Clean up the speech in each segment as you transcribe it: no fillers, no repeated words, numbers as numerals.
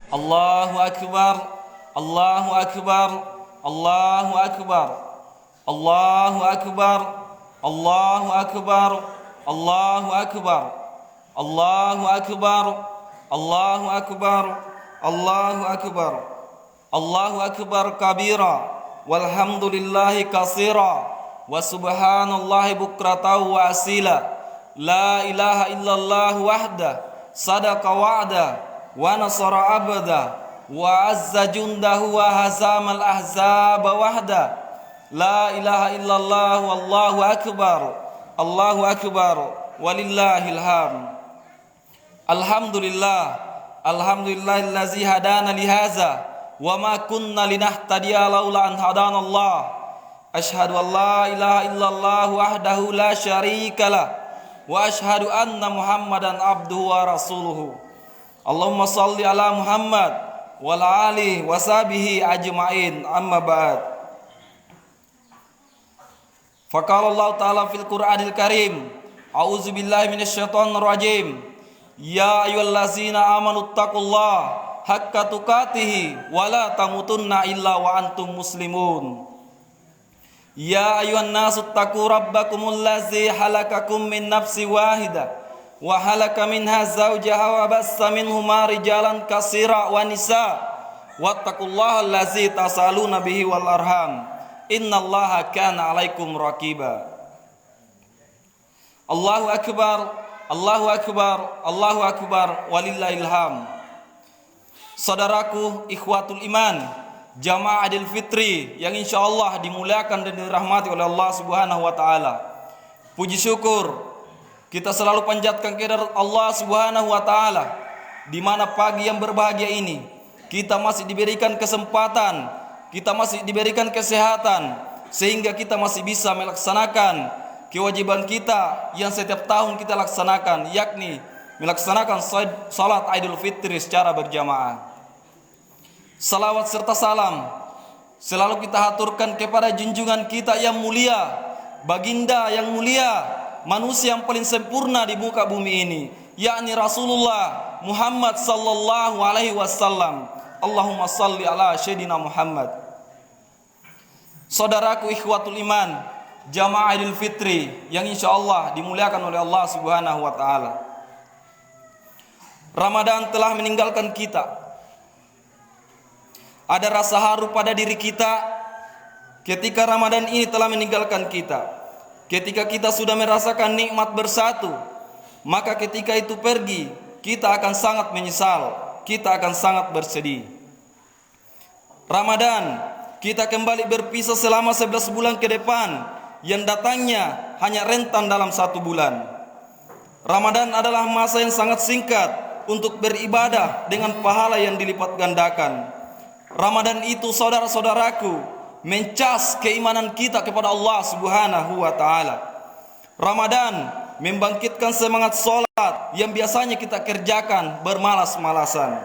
Allahu Akbar, Allahu Akbar, Allahu Akbar, Allahu Akbar, Allahu Akbar, Allahu Akbar, Allahu Akbar, Allahu Akbar, Allahu Akbar, Allahu Akbar kabira, walhamdulillahi katsira, wa subhanallahi bukratan wa asila, la ilaha illallah wahda, sadaqa wa'da, wa nasara abda, wa azza jundahu wa hazamal ahzaba wahda, la ilaha illallah wallahu akbar, Allahu akbar, walillahil hamd. Alhamdulillah, alhamdulillahillazi hadana lihaza, wa ma kunna linahtadiya laula an hadanallah. Asyhadu an la ilaha illallah wahdahu la syarikalah, wa asyhadu anna Muhammadan abduhu wa rasuluhu. Allahumma salli ala Muhammad wa ala alihi wa sahbihi ajma'in, amma ba'd. Faqala Allah ta'ala fil Qur'anil Karim, a'udzu billahi minasyaitonir rajim. Ya ayyuhallazina amanu taqullaha haqqa tuqatih wa la tamutunna illa wa antum muslimun. Ya ayyuhan nasu taqu rabbakumul ladzi halakakum min nafsin wahidah wa halaka minha zawjaha wa bassa minhuma rijalan katsira wa nisaa wattaqullaha allazi tasaluna bihi wal arham innallaha kana 'alaikum raqiba. Allahu akbar, Allahu akbar, Allahu akbar, walillahil hamd. Saudaraku ikhwatul iman, jamaah Idul Fitri yang insyaallah dimuliakan dan dirahmati oleh Allah Subhanahu wa taala. Puji syukur kita selalu panjatkan kehadirat Allah Subhanahu wa taala di mana pagi yang berbahagia ini kita masih diberikan kesempatan, kita masih diberikan kesehatan sehingga kita masih bisa melaksanakan kewajiban kita yang setiap tahun kita laksanakan, yakni melaksanakan salat Idul Fitri secara berjamaah. Salawat serta salam selalu kita haturkan kepada junjungan kita yang mulia, baginda yang mulia, manusia yang paling sempurna di muka bumi ini, yakni Rasulullah Muhammad sallallahu alaihi wasallam. Allahumma salli ala sayyidina Muhammad. Saudaraku ikhwatul iman, jamaah Idul Fitri yang insyaallah dimuliakan oleh Allah Subhanahu wa taala. Ramadan telah meninggalkan kita. Ada rasa haru pada diri kita ketika Ramadan ini telah meninggalkan kita. Ketika kita sudah merasakan nikmat bersatu, maka ketika itu pergi, kita akan sangat menyesal, kita akan sangat bersedih. Ramadan, kita kembali berpisah selama 11 bulan ke depan, yang datangnya hanya rentan dalam 1 bulan. Ramadan adalah masa yang sangat singkat untuk beribadah dengan pahala yang dilipat gandakan. Ramadan itu saudara-saudaraku mencas keimanan kita kepada Allah Subhanahu wa taala. Ramadan membangkitkan semangat salat yang biasanya kita kerjakan bermalas-malasan.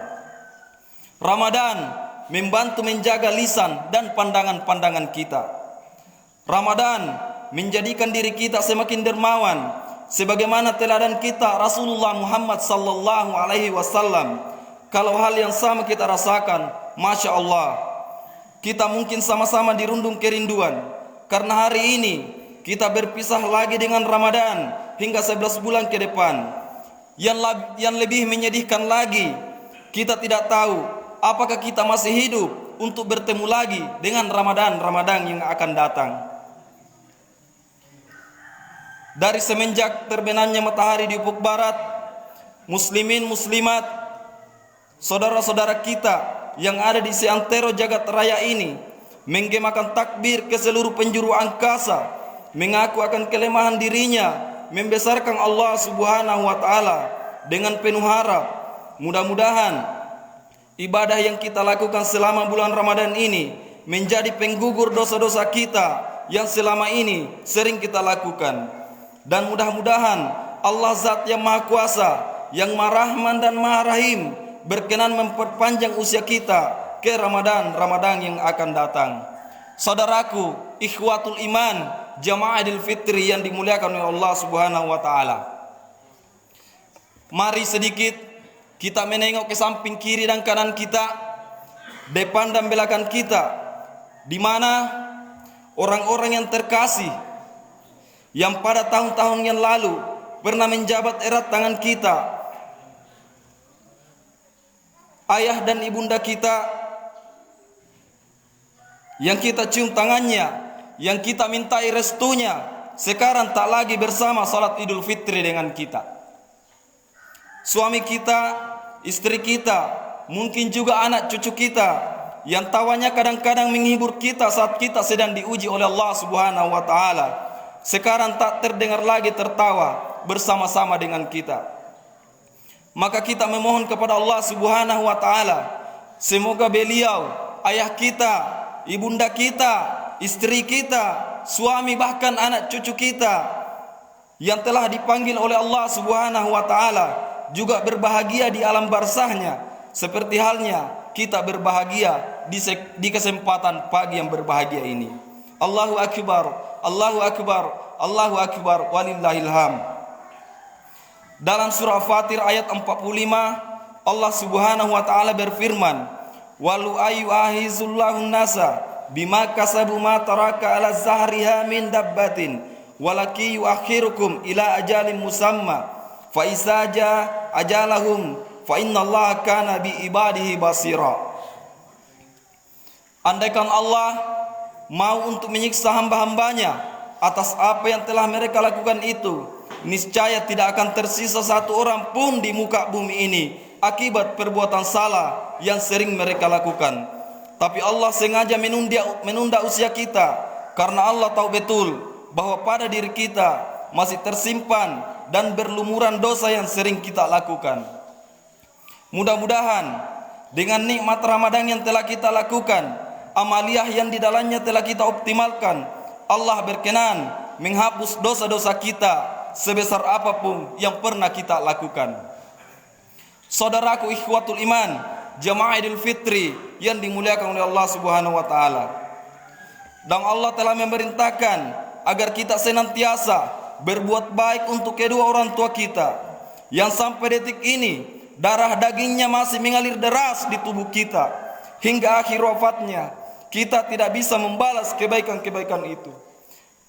Ramadan membantu menjaga lisan dan pandangan-pandangan kita. Ramadan menjadikan diri kita semakin dermawan sebagaimana teladan kita Rasulullah Muhammad sallallahu alaihi wasallam. Kalau hal yang sama kita rasakan, Masya Allah, kita mungkin sama-sama dirundung kerinduan karena hari ini kita berpisah lagi dengan Ramadan hingga 11 bulan ke depan. Yang lebih menyedihkan lagi, kita tidak tahu apakah kita masih hidup untuk bertemu lagi dengan Ramadan yang akan datang. Dari semenjak terbenamnya matahari di ufuk barat, muslimin muslimat, saudara-saudara kita yang ada di seantero jagat raya ini menggemakan takbir ke seluruh penjuru angkasa, mengaku akan kelemahan dirinya, membesarkan Allah Subhanahu wa taala dengan penuh harap. Mudah-mudahan ibadah yang kita lakukan selama bulan Ramadan ini menjadi penggugur dosa-dosa kita yang selama ini sering kita lakukan. Dan mudah-mudahan Allah Zat yang Maha Kuasa, yang Maha Rahman dan Maha Rahim berkenan memperpanjang usia kita ke Ramadan yang akan datang. Saudaraku, ikhwatul iman, jamaah Idul Fitri yang dimuliakan oleh Allah Subhanahu wa taala. Mari sedikit kita menengok ke samping kiri dan kanan kita, depan dan belakang kita, di mana orang-orang yang terkasih yang pada tahun-tahun yang lalu pernah menjabat erat tangan kita, ayah dan ibunda kita, yang kita cium tangannya, yang kita mintai restunya, sekarang tak lagi bersama salat Idul Fitri dengan kita. Suami kita, istri kita, mungkin juga anak cucu kita, yang tawanya kadang-kadang menghibur kita saat kita sedang diuji oleh Allah Subhanahu wa taala, sekarang tak terdengar lagi tertawa bersama-sama dengan kita. Maka kita memohon kepada Allah Subhanahu wa taala, semoga beliau, ayah kita, ibunda kita, istri kita, suami bahkan anak cucu kita yang telah dipanggil oleh Allah Subhanahu wa taala juga berbahagia di alam barzahnya, seperti halnya kita berbahagia di kesempatan pagi yang berbahagia ini. Allahu akbar, Allahu akbar, Allahu akbar, walillahil hamd. Dalam surah Fatir ayat 45, Allah Subhanahu wa taala berfirman, walu ayu ahizullahu nasa bima kasabu ma taraka ala zahriha min dabbatin walaki yuakhirukum ila ajalin musamma fa isaja ajalahum fa innallaha kana bi ibadihi basira. Andaikan Allah mau untuk menyiksa hamba-hambanya atas apa yang telah mereka lakukan itu, niscaya tidak akan tersisa satu orang pun di muka bumi ini akibat perbuatan salah yang sering mereka lakukan. Tapi Allah sengaja menunda usia kita, karena Allah tahu betul bahwa pada diri kita masih tersimpan dan berlumuran dosa yang sering kita lakukan. Mudah-mudahan dengan nikmat Ramadan yang telah kita lakukan, amaliyah yang di dalamnya telah kita optimalkan, Allah berkenan menghapus dosa-dosa kita sebesar apapun yang pernah kita lakukan. Saudaraku ikhwatul iman, jamaah Idul Fitri yang dimuliakan oleh Allah Subhanahu wa taala. Dan Allah telah memerintahkan agar kita senantiasa berbuat baik untuk kedua orang tua kita yang sampai detik ini darah dagingnya masih mengalir deras di tubuh kita hingga akhir wafatnya. Kita tidak bisa membalas kebaikan-kebaikan itu.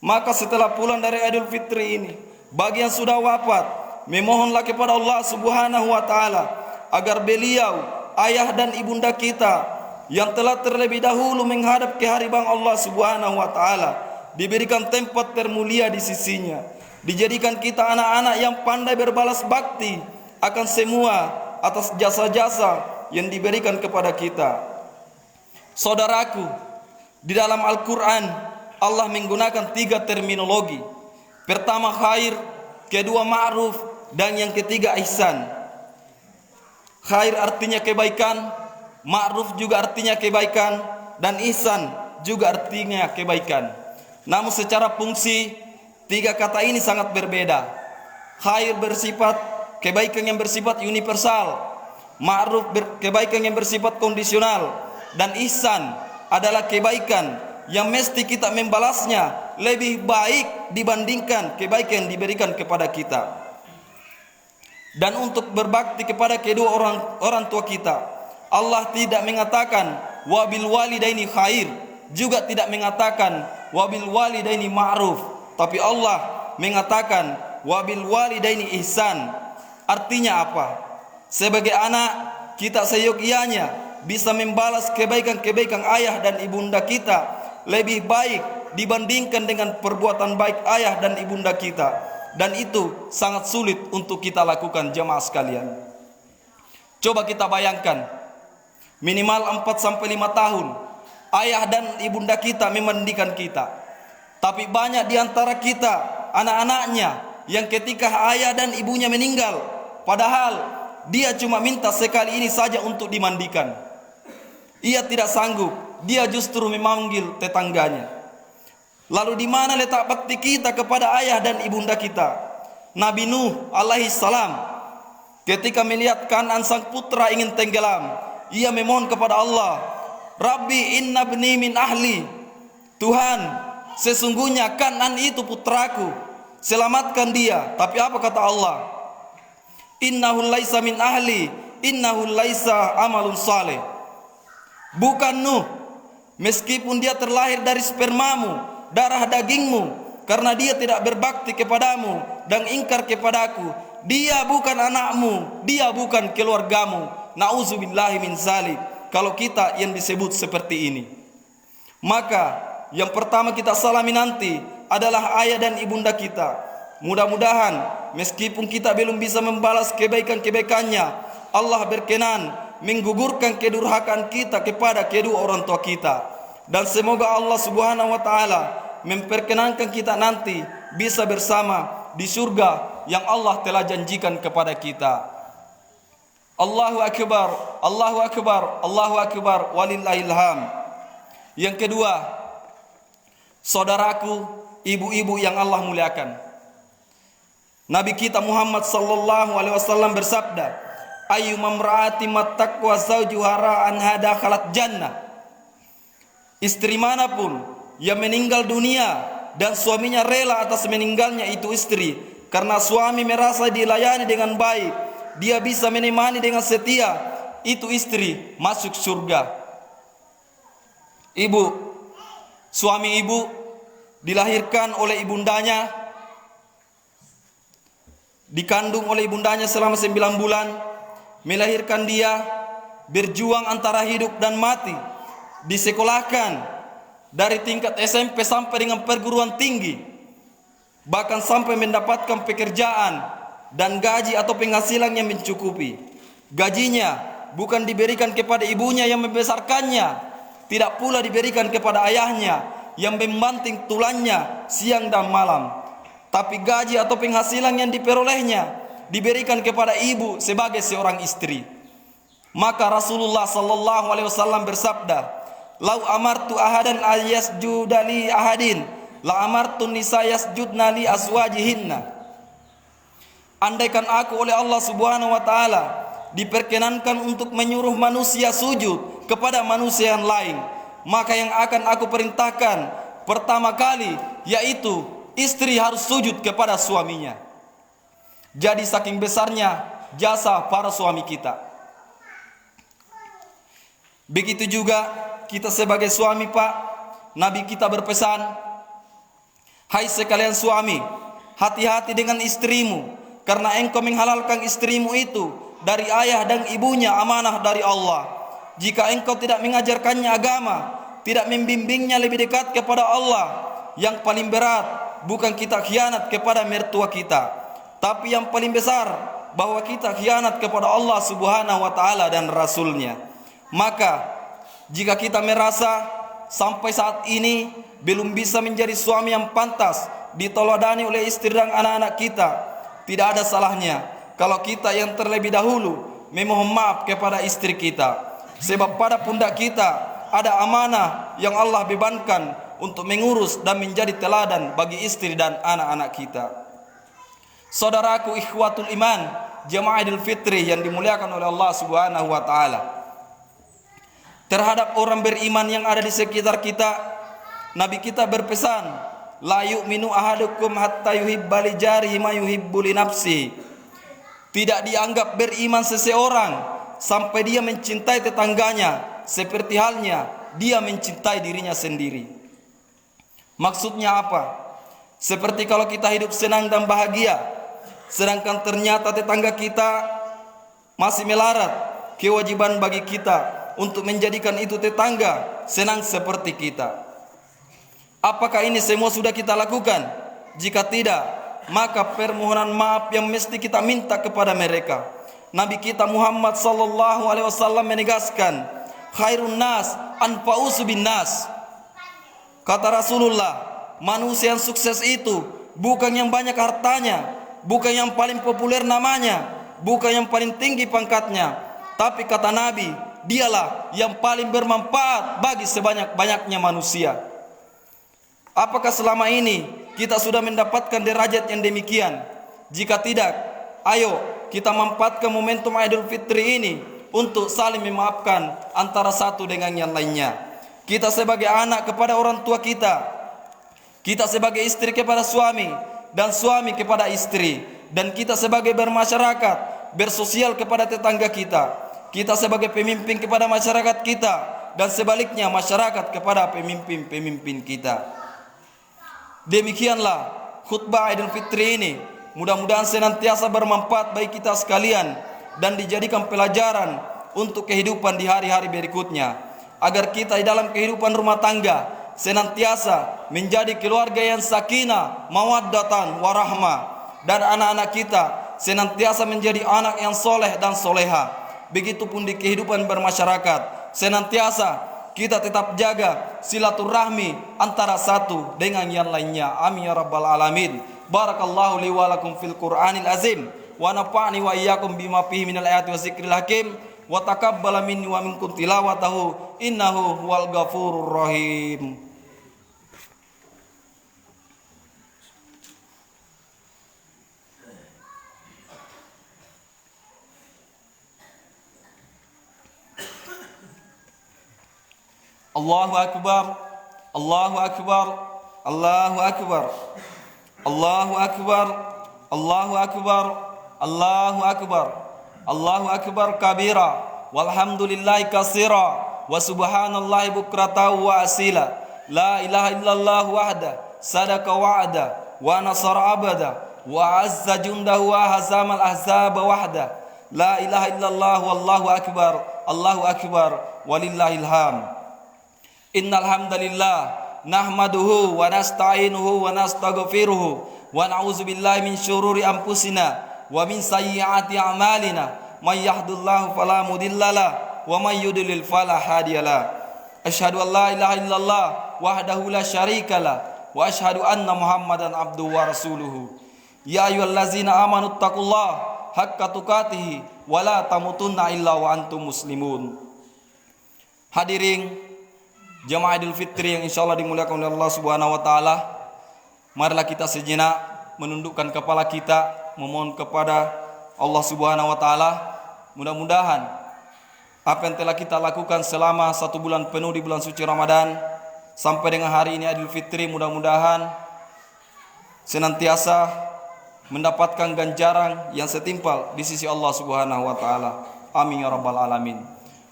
Maka setelah pulang dari Idul Fitri ini, bagi yang sudah wafat, memohonlah kepada Allah Subhanahu wa taala agar beliau, ayah dan ibunda kita yang telah terlebih dahulu menghadap kehadiran Allah Subhanahu wa taala diberikan tempat termulia di sisinya. Dijadikan kita anak-anak yang pandai berbalas bakti akan semua atas jasa-jasa yang diberikan kepada kita. Saudaraku, di dalam Al-Quran Allah menggunakan 3 terminologi. Pertama khair, kedua ma'ruf, dan yang ketiga ihsan. Khair artinya kebaikan, ma'ruf juga artinya kebaikan, dan ihsan juga artinya kebaikan. Namun secara fungsi 3 kata ini sangat berbeda. Khair bersifat kebaikan yang bersifat universal, ma'ruf kebaikan yang bersifat kondisional, dan ihsan adalah kebaikan yang mesti kita membalasnya lebih baik dibandingkan kebaikan yang diberikan kepada kita. Dan untuk berbakti kepada kedua orang tua kita, Allah tidak mengatakan wabil walidaini khair, juga tidak mengatakan wabil walidaini ma'ruf, tapi Allah mengatakan wabil walidaini ihsan. Artinya apa? Sebagai anak, kita seyogianya bisa membalas kebaikan-kebaikan ayah dan ibunda kita lebih baik dibandingkan dengan perbuatan baik ayah dan ibunda kita. Dan itu sangat sulit untuk kita lakukan, jemaah sekalian. Coba kita bayangkan, minimal 4-5 tahun ayah dan ibunda kita memandikan kita. Tapi banyak di antara kita, anak-anaknya, yang ketika ayah dan ibunya meninggal, padahal dia cuma minta sekali ini saja untuk dimandikan, ia tidak sanggup, dia justru memanggil tetangganya. Lalu di mana letak bakti kita kepada ayah dan ibunda kita? Nabi Nuh alaihi salam ketika melihat Kan'an sang putra ingin tenggelam, ia memohon kepada Allah, Rabbi inna bni min ahli, Tuhan, sesungguhnya Kan'an itu putraku, selamatkan dia. Tapi apa kata Allah? Innahu laisa min ahli, innahu laisa amalun saleh. Bukan Nuh, meskipun dia terlahir dari spermamu, darah dagingmu, karena dia tidak berbakti kepadamu dan ingkar kepadaku, dia bukan anakmu, dia bukan keluargamu. Nauzubillahi min zalik. Kalau kita yang disebut seperti ini, maka yang pertama kita salami nanti adalah ayah dan ibunda kita. Mudah-mudahan meskipun kita belum bisa membalas kebaikan-kebaikannya, Allah berkenan menggugurkan kedurhakaan kita kepada kedua orang tua kita. Dan semoga Allah Subhanahu wa taala memperkenankan kita nanti bisa bersama di surga yang Allah telah janjikan kepada kita. Allahu akbar, Allahu akbar, Allahu akbar, walillahil hamd. Yang kedua, saudaraku, ibu-ibu yang Allah muliakan, Nabi kita Muhammad sallallahu alaihi wasallam bersabda, ayyuma imra'ati mattaqwa zawjuha ra'an hada khalat jannah. Istri manapun yang meninggal dunia dan suaminya rela atas meninggalnya itu istri, karena suami merasa dilayani dengan baik, dia bisa menemani dengan setia, itu istri masuk surga. Ibu, suami ibu dilahirkan oleh ibundanya, dikandung oleh ibundanya selama 9 bulan, melahirkan dia, berjuang antara hidup dan mati, disekolahkan dari tingkat SMP sampai dengan perguruan tinggi, bahkan sampai mendapatkan pekerjaan dan gaji atau penghasilan yang mencukupi. Gajinya bukan diberikan kepada ibunya yang membesarkannya, tidak pula diberikan kepada ayahnya yang membanting tulangnya siang dan malam, tapi gaji atau penghasilan yang diperolehnya diberikan kepada ibu sebagai seorang istri. Maka Rasulullah sallallahu alaihi wasallam bersabda, "Lau amartu ahadan ayasjuda li ahadin, la amartu nisa yasjudna li azwajihinna." Andaikan aku oleh Allah Subhanahu wa taala diperkenankan untuk menyuruh manusia sujud kepada manusia yang lain, maka yang akan aku perintahkan pertama kali yaitu istri harus sujud kepada suaminya. Jadi saking besarnya jasa para suami kita. Begitu juga kita sebagai suami, Pak. Nabi kita berpesan, hai sekalian suami, hati-hati dengan istrimu, karena engkau menghalalkan istrimu itu dari ayah dan ibunya amanah dari Allah. Jika engkau tidak mengajarkannya agama, tidak membimbingnya lebih dekat kepada Allah, yang paling berat bukan kita khianat kepada mertua kita, tapi yang paling besar bahwa kita khianat kepada Allah Subhanahu wa taala dan Rasulnya. Maka jika kita merasa sampai saat ini belum bisa menjadi suami yang pantas diteladani oleh istri dan anak-anak kita, tidak ada salahnya kalau kita yang terlebih dahulu memohon maaf kepada istri kita, sebab pada pundak kita ada amanah yang Allah bebankan untuk mengurus dan menjadi teladan bagi istri dan anak-anak kita. Saudaraku ikhwatul iman, jamaah Idul Fitri yang dimuliakan oleh Allah Subhanahu wa taala, terhadap orang beriman yang ada di sekitar kita, Nabi kita berpesan, la yu'minu ahadukum hatta yuhibba li jarihi ma yuhibbu li nafsi. Tidak dianggap beriman seseorang sampai dia mencintai tetangganya seperti halnya dia mencintai dirinya sendiri. Maksudnya apa? Seperti kalau kita hidup senang dan bahagia, sedangkan ternyata tetangga kita masih melarat, kewajiban bagi kita untuk menjadikan itu tetangga senang seperti kita. Apakah ini semua sudah kita lakukan? Jika tidak, maka permohonan maaf yang mesti kita minta kepada mereka. Nabi kita Muhammad sallallahu alaihi wasallam menegaskan, khairun nas anfa'usu bin nas. Kata Rasulullah, manusia yang sukses itu bukan yang banyak hartanya, bukan yang paling populer namanya, bukan yang paling tinggi pangkatnya, tapi kata Nabi, dialah yang paling bermanfaat bagi sebanyak-banyaknya manusia. Apakah selama ini kita sudah mendapatkan derajat yang demikian? Jika tidak, ayo kita manfaatkan momentum Idul Fitri ini untuk saling memaafkan antara satu dengan yang lainnya. Kita sebagai anak kepada orang tua kita, kita sebagai istri kepada suami, dan suami kepada istri, dan kita sebagai bermasyarakat bersosial kepada tetangga kita, kita sebagai pemimpin kepada masyarakat kita, dan sebaliknya masyarakat kepada pemimpin-pemimpin kita. Demikianlah khutbah Idul Fitri ini. Mudah-mudahan senantiasa bermanfaat bagi kita sekalian dan dijadikan pelajaran untuk kehidupan di hari-hari berikutnya, agar kita di dalam kehidupan rumah tangga senantiasa menjadi keluarga yang sakinah, mawaddatan, warahmah, dan anak-anak kita senantiasa menjadi anak yang soleh dan soleha. Begitupun di kehidupan bermasyarakat, senantiasa kita tetap jaga silaturahmi antara satu dengan yang lainnya. Amin ya rabbal alamin. Barakallahu li wa lakum fil Qur'anil azim, wa nafa'ni wa iyyakum bima fihi minal ayati wa zikril hakim, wa taqabbala minni wa minkum tilawatahu innahu huwal ghafurur rahim. Allahu akbar, Allahu akbar, Allahu akbar, Allahu akbar, Allahu akbar, Allahu akbar, Allahu akbar kabira, walhamdulillahi katsira, wa subhanallahi bukratan wa asila. La ilaha illallah wahda, sadaqa wa'ada, wa nasara abada, wa azza jundahu wa hazamal ahzaba wahda. La ilaha illallah wallahu akbar, Allahu akbar, walillahil hamd. Innal hamdalillah nahmaduhu wa nasta'inuhu wa nastaghfiruhu wa na'udzu billahi min syururi anfusina wa min sayyiati a'malina. May yahdihillahu fala mudhillalah wa may yudlil fala hadiyalah. Asyhadu an la ilaha illallah wahdahu la syarikalah wa asyhadu anna Muhammadan abduhu wa rasuluhu. Ya ayyuhallazina amanu taqullaha haqqa tuqatih wa la tamutunna illa wa antum muslimun. Hadirin jamaah Idul Fitri yang insyaallah dimuliakan oleh Allah Subhanahu wa taala, marilah kita sejenak menundukkan kepala kita, memohon kepada Allah Subhanahu wa taala. Mudah-mudahan apa yang telah kita lakukan selama 1 bulan penuh di bulan suci Ramadan sampai dengan hari ini Idul Fitri, mudah-mudahan senantiasa mendapatkan ganjaran yang setimpal di sisi Allah Subhanahu wa taala. Amin ya rabbal alamin.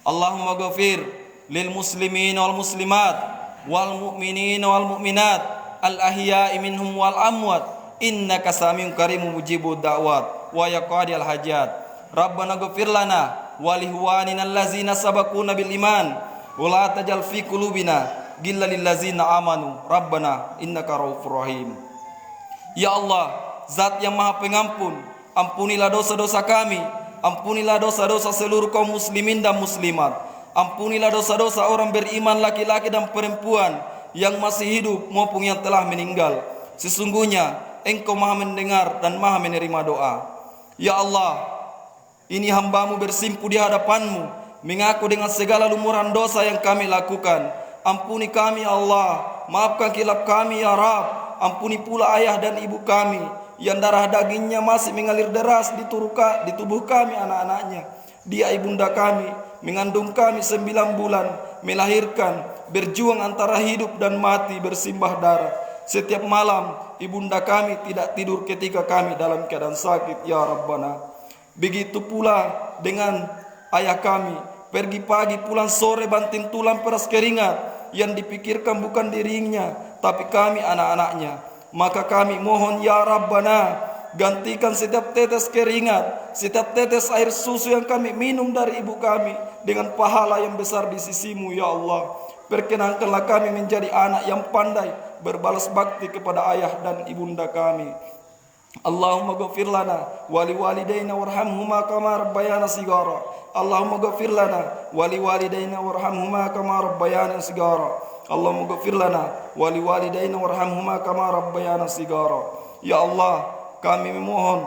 Allahumma ghafir lil muslimin wal muslimat wal mu'minin wal mu'minat al ahya'i minhum wal amwat innaka samiun karimun mujibud da'wat wa yaqadil hajat. Rabbana ghfir lana wa li ikhwanina allazina sabaquna bil iman wa la tajal fi qulubina ghillan lil ladzina amanu rabbana innaka raufur rahim. Ya Allah, Zat yang Maha Pengampun, ampunilah dosa-dosa kami, ampunilah dosa-dosa seluruh kaum muslimin dan muslimat. Ampunilah dosa-dosa orang beriman laki-laki dan perempuan yang masih hidup maupun yang telah meninggal. Sesungguhnya Engkau Maha mendengar dan Maha menerima doa. Ya Allah, ini hamba-Mu bersimpuh di hadapan-Mu, mengaku dengan segala lumuran dosa yang kami lakukan. Ampuni kami Allah, maafkan khilaf kami ya Rabb. Ampuni pula ayah dan ibu kami yang darah dagingnya masih mengalir deras di tubuh kami anak-anaknya. Dia ibunda kami, mengandung kami 9 bulan, melahirkan, berjuang antara hidup dan mati, bersimbah darah. Setiap malam ibunda kami tidak tidur ketika kami dalam keadaan sakit ya Rabbana. Begitu pula dengan ayah kami, pergi pagi pulang sore banting tulang peras keringat, yang dipikirkan bukan dirinya tapi kami anak-anaknya. Maka kami mohon ya Rabbana, gantikan setiap tetes keringat, setiap tetes air susu yang kami minum dari ibu kami dengan pahala yang besar di sisi-Mu ya Allah. Perkenankanlah kami menjadi anak yang pandai berbalas bakti kepada ayah dan ibunda kami. Allahumma ghafir lana wa liwalidayna warhamhuma kama rabbayana shigara. Allahumma ghafir lana wa liwalidayna warhamhuma kama rabbayana shigara. Allahumma ghafir lana wa liwalidayna warhamhuma kama rabbayana shigara. Ya Allah, kami memohon,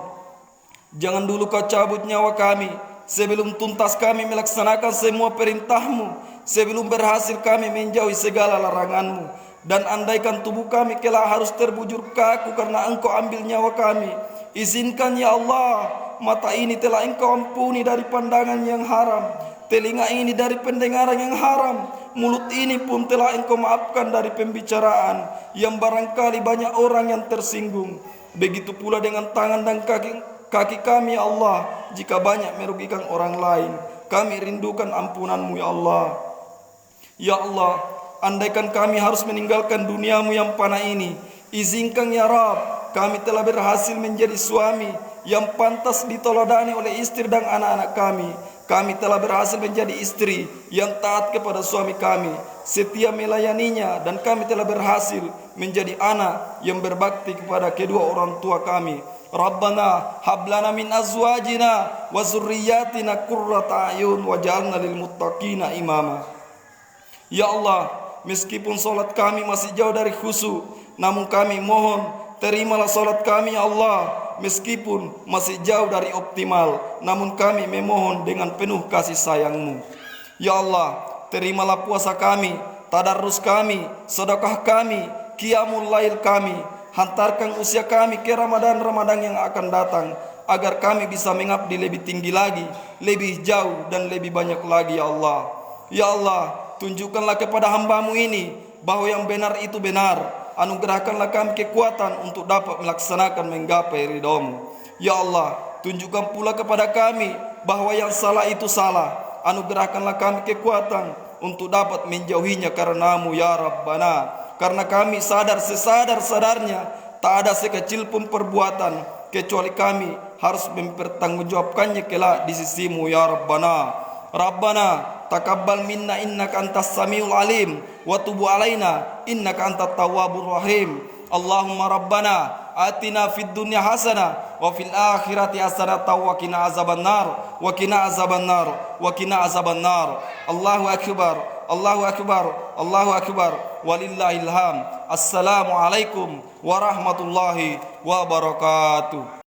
jangan dulu Kau cabut nyawa kami sebelum tuntas kami melaksanakan semua perintah-Mu, sebelum berhasil kami menjauhi segala larangan-Mu. Dan andaikan tubuh kami kelak harus terbujur kaku karena Engkau ambil nyawa kami, izinkan ya Allah, mata ini telah Engkau ampuni dari pandangan yang haram, telinga ini dari pendengaran yang haram, mulut ini pun telah Engkau maafkan dari pembicaraan yang barangkali banyak orang yang tersinggung. Begitu pula dengan tangan dan kaki kaki kami ya Allah jika banyak merugikan orang lain. Kami rindukan ampunan-Mu ya Allah. Ya Allah, andaikan kami harus meninggalkan duniamu yang fana ini, izinkan ya Rabb, kami telah berhasil menjadi suami yang pantas diteladani oleh istri dan anak-anak kami. Kami telah berhasil menjadi istri yang taat kepada suami kami, setia melayaninya, dan kami telah berhasil menjadi anak yang berbakti kepada kedua orang tua kami. Rabbana hablana min azwajina wa zurriyyatina qurrata a'yun waj'alna lil muttaqina imama. Ya Allah, meskipun salat kami masih jauh dari khusyuk, namun kami mohon terimalah salat kami ya Allah. Meskipun masih jauh dari optimal, namun kami memohon dengan penuh kasih sayang-Mu. Ya Allah, terimalah puasa kami, tadarrus kami, sedekah kami, qiyamul lail kami. Hantarkan usia kami ke Ramadan yang akan datang, agar kami bisa mengabdi lebih tinggi lagi, lebih jauh dan lebih banyak lagi ya Allah. Ya Allah, tunjukkanlah kepada hamba-Mu ini bahwa yang benar itu benar. Anugerahkanlah kami kekuatan untuk dapat melaksanakan menggapai ridha-Mu. Ya Allah, tunjukkan pula kepada kami bahwa yang salah itu salah. Anugerahkanlah kami kekuatan untuk dapat menjauhinya karena-Mu ya Rabbana. Karena kami sadar sesadar-sadarnya tak ada sekecil pun perbuatan kecuali kami harus mempertanggungjawabkannya kelak di sisi-Mu ya Rabbana. Rabbana taqabbal minna innaka antas samiul alim wa tub alaina innaka antat tawwabur rahim. Allahumma rabbana atina fid dunya hasanah wa fil akhirati hasanah wa qina azabannar wa qina azabannar wa qina azabannar. Allahu akbar, Allahu akbar, Allahu akbar, walillahil hamd. Assalamu alaikum warahmatullahi wabarakatuh.